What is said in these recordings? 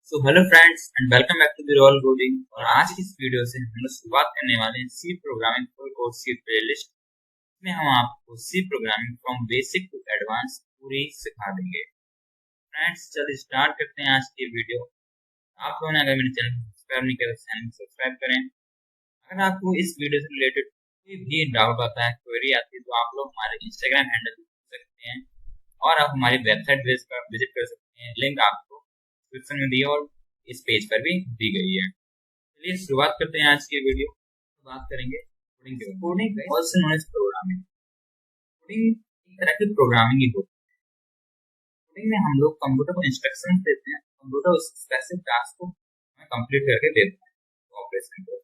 So hello friends and welcome back to the Royal Coding. और आज की इस वीडियो से हम लोग शुरुआत करने वाले हैं सी प्रोग्रामिंग फुल कोर्स की प्लेलिस्ट में हम आपको C programming from basic to advance पूरी सिखा देंगे। फ्रेंड्स चलिए स्टार्ट करते हैं आज की वीडियो। आप लोगों ने अगर मेरे चैनल को सब्सक्राइब नहीं किया तो चैनल को सब्सक्राइब करें। अगर आपको इस वीडियो से रिलेटेड कोई भी डाउट आता है, क्वेरी आती है, तो आप लोग हमारे इंस्टाग्राम हैंडल पूछ सकते हैं और आप हमारी वेबसाइट विजिट कर सकते हैं। लिंक आपको डिस्क्रिप्शन में दी और इस पेज पर भी दी गई है। चलिए शुरुआत करते हैं आज की वीडियो। तो बात करेंगे कोडिंग के बारे में। Coding also known as programming. Coding एक तरह की प्रोग्रामिंग ही होती है। कोडिंग में हम लोग कंप्यूटर को इंस्ट्रक्शन देते हैं, कंप्यूटर उस स्पेसिफिक टास्क को हमें कंप्लीट करके देता है ऑपरेशन को।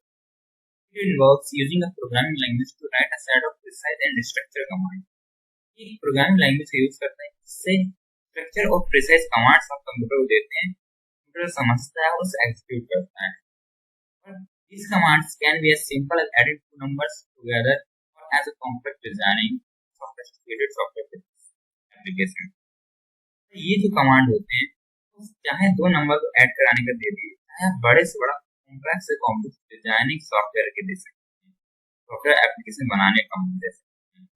It involves using a programming language to write a set of precise and structured commands. ये प्रोग्रामिंग लैंग्वेज का यूज करते हैं जिससे स्ट्रक्चर और प्रिसाइज कमांड्स हम कंप्यूटर को देते हैं, कंप्यूटर समझता है और उसे एग्जीक्यूट करता है। और these commands can be as simple as adding two numbers together or as a complex designing sophisticated software application. ये जो कमांड होते हैं तो चाहे दो नंबर को ऐड कराने का दे दिए, चाहे आप बड़े से बड़ा कॉम्प्लेक्स से कॉम्प्लेक्स डिजाइनिंग सॉफ्टवेयर के दे सकते हैं, सॉफ्टवेयर एप्लीकेशन बनाने का काम दे सकते हैं।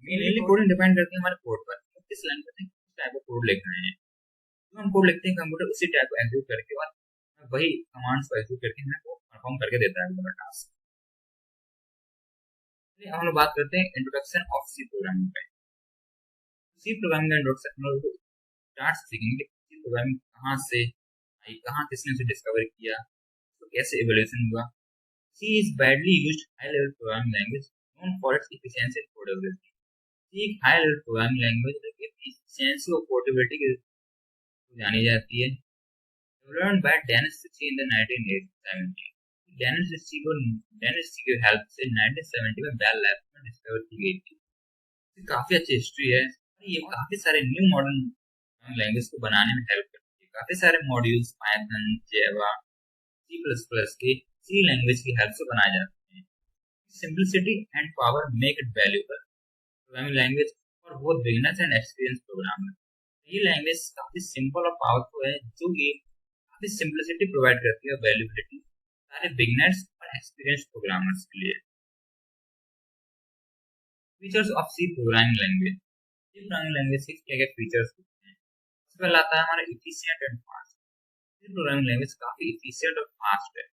मेनली कोडिंग डिपेंड करती है हमारे कोड पर, किस लैंग्वेज में किस टाइप का कोड लिख रहे हैं। जो हम कोड लिखते हैं कंप्यूटर उसी टाइप को एग्जीक्यूट करके और वही कमांड्स को एग्जीक्यूट करके हमें को परफॉर्म करके देता है हमारा टास्क। चलिए हम लोग बात करते हैं इंट्रोडक्शन ऑफ सी प्रोग्रामिंग पे। सी प्रोग्रामिंग का इंट्रोडक्शन हम लोग स्टार्ट सीखेंगे सी प्रोग्रामिंग कहाँ से आई, कहाँ किसने उसे डिस्कवर किया, तो कैसे इवोल्यूशन हुआ। सी is widely used high level programming language known for its efficiency and portability. सी एक हाई लेवल प्रोग्रामिंग लैंग्वेज है जो एफिशिएंसी और पोर्टेबिलिटी के जानी जाती है। Developed by Dennis Ritchie in the 1970. Dennis रिच्ची की हेल्प से 1970 में बेल लैब्स में डिस्कवर की गई थी। काफी अच्छी हिस्ट्री है। ये काफी सारे न्यू मॉडर्न लैंग्वेज को बनाने में हेल्प करती है। काफी सारे मॉड्यूल्स पाइथन, जावा, सी प्लस प्लस के सी लैंग्वेज की हेल्प से बनाए जाते हैं। Simplicity and power make it valuable programming language for both beginners and experience programmer. ये लैंग्वेज काफी सिंपल और पावरफुल है, जो ये काफी सिंपलिसिटी प्रोवाइड करती है, वैल्यूबिलिटी सारे बिगिनर्स और एक्सपीरियंस प्रोग्रामर्स के लिए। Features of C programming language. C programming language के क्या क्या फीचर्स होते हैं? सबसे पहला आता है हमारा efficient and fast. C programming language काफी इफिशिएंट और फास्ट है।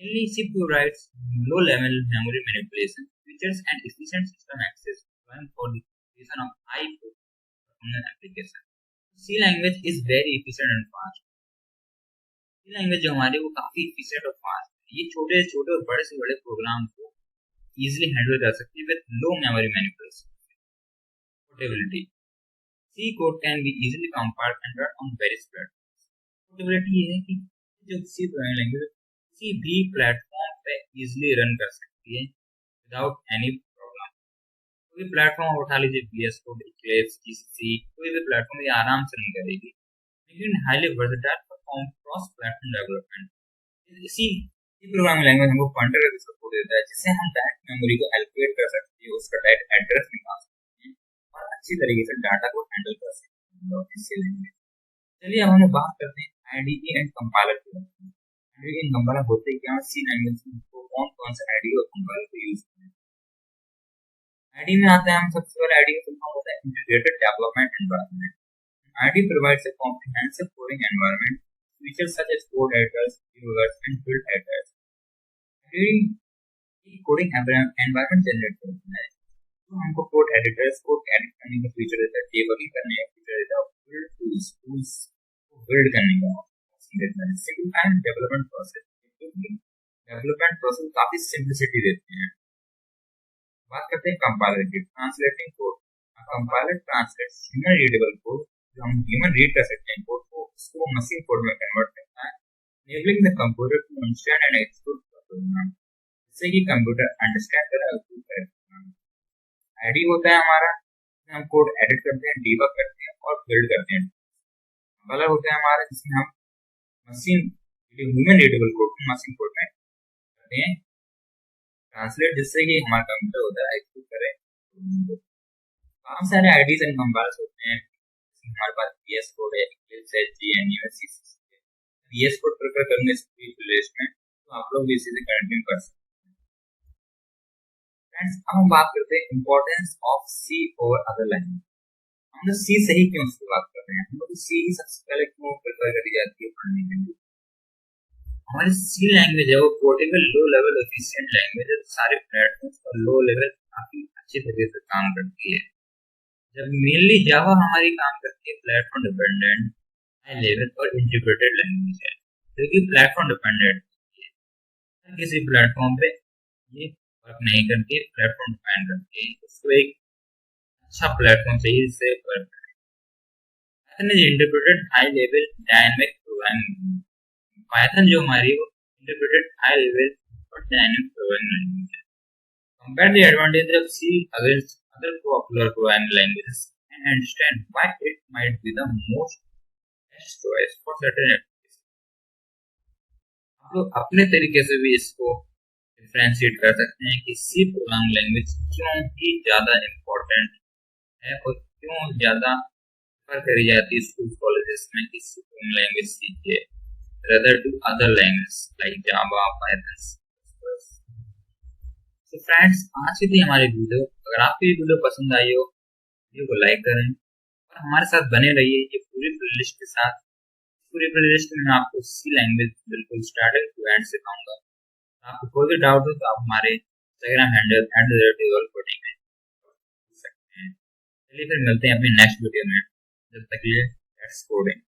Mainly, C provides low-level memory manipulation features and efficient system access, allowing for the creation of high-performance applications. C language is very efficient and fast. C language जो हमारी वो काफी efficient और fast है। ये छोटे छोटे और बड़े से बड़े प्रोग्राम को easily handle कर सकती है with low memory manipulation. Portability. C code can be easily compiled and run on various platforms. Portability ये है कि जो C programming language किसी भी प्लेटफॉर्म पे इजीली रन कर सकती है विदाउट एनी प्रॉब्लम। कोई प्लेटफॉर्म उठा लीजिए, VS Code, Eclipse, GCC, कोई भी प्लेटफॉर्म ये आराम से रन करेगी। लेकिन highly versatile perform cross platform development. इसी प्रोग्रामिंग लैंग्वेज हमको पॉइंटर का सपोर्ट देता है, जिससे हम डायरेक्ट मेमोरी को एलोकेट कर सकते हैं, उसका डायरेक्ट एड्रेस निकाल सकते हैं और अच्छी तरीके से डाटा को हैंडल कर सकते हैं इसी लैंग्वेज। चलिए अब हम बात करते हैं IDE एंड कंपाइलर के बारे में। इन कंपाइलर होते क्या हैं, सी लैंग्वेज में कौन कौन सा आईडी और कंपाइलर को यूज करते हैं। आईडी में आते हैं हम सबसे पहले आईडी का फुल होता है integrated development environment. ID provides a comprehensive coding environment features such as code editors, debuggers and build editors. ID coding environment generate करता है, तो हमको कोड एडिटर्स को एडिट करने का फीचर देता है, डिबगिंग करने का फीचर देता है, बिल्ड टूल्स को बिल्ड करने का सिंपलीफाइंग डेवलपमेंट प्रोसेस। डेवलपमेंट प्रोसेस काफी सिंपलिसिटी देते हैं। बात करते हैं कंपाइलर की। Translating code. Compiler translates human readable code, जो हम ह्यूमन रीड कर सकते हैं कोड को, उसको मशीन कोड में कन्वर्ट करता है, enabling the computer to understand and execute the program, जिससे कि कंप्यूटर अंडरस्टैंड करे और एक्जीक्यूट करे। आईडी होता है हमारा, हम कोड एडिट करते हैं, डीबग करते हैं और बिल्ड करते हैं। कंपाइलर होता है हमारा, जिसमें हम मशीन ह्यूमन रीडेबल कोड को मशीन कोड में करते हैं ट्रांसलेट, जिससे कि हमारा कंप्यूटर होता है एक्सेक्यूट करे। काफी सारे आईडीज एंड कंपाइलर्स होते हैं। हमारे पास VS Code है, Eclipse है, GNU है, CC है, पीएस को प्रेफर करूंगा इस पूरी प्लेलिस्ट में, तो आप लोग भी इसी से कंटिन्यू कर सकते हैं। फ्रेंड्स, अब हम बात करते हैं importance of C over other language. हम लोग सी से ही क्यों शुरुआत कर रहे हैं, हम लोग सी ही सबसे पहले क्यों प्रेफर करी जाती है पढ़ने के लिए। हमारी सी लैंग्वेज है वो portable low level efficient language है, सारे प्लेटफॉर्म्स पर लो लेवल काफी अच्छी तरीके से काम करती है। जब मेनली जावा हमारी काम करती है प्लेटफॉर्म डिपेंडेंट हाई लेवल और इंटीग्रेटेड लैंग्वेज है, क्योंकि प्लेटफॉर्म डिपेंडेंट किसी प्लेटफॉर्म पे ये वर्क नहीं करती, प्लेटफॉर्म डिपेंड करती है, उसको एक अच्छा प्लेटफॉर्म चाहिए जिससे वर्क करे। Python is interpreted high level dynamic programming. Python जो हमारी वो इंटरप्रेटेड हाई लेवल और डायनामिक प्रोग्रामिंग लैंग्वेज है। Compare the advantage of C against other popular programming languages and understand why it might be the most best choice for certain application. आप लोग अपने तरीके से भी इसको डिफरेंशिएट कर सकते हैं कि सी प्रोग्रामिंग लैंग्वेज क्यों ही ज्यादा इम्पोर्टेंट है और क्यों ज्यादा प्रेफर करी जाती है स्कूल कॉलेजेस में कि सी प्रोग्रामिंग लैंग्वेज सीखिए rather to other languages like Java, Python. So friends, आज की थी हमारी वीडियो। अगर आपको ये वीडियो पसंद आई हो, वीडियो को लाइक करें और हमारे साथ बने रहिए ये पूरी प्लेलिस्ट के साथ। पूरी प्लेलिस्ट में मैं आपको सी लैंग्वेज बिल्कुल स्टार्टिंग टू एंड सिखाऊंगा। आपको कोई भी डाउट हो तो आप हमारे इंस्टाग्राम हैंडल @developing में पूछ सकते हैं। चलिए फिर मिलते हैं अपने नेक्स्ट वीडियो में, जब तक के लिए लेट्स कोडिंग।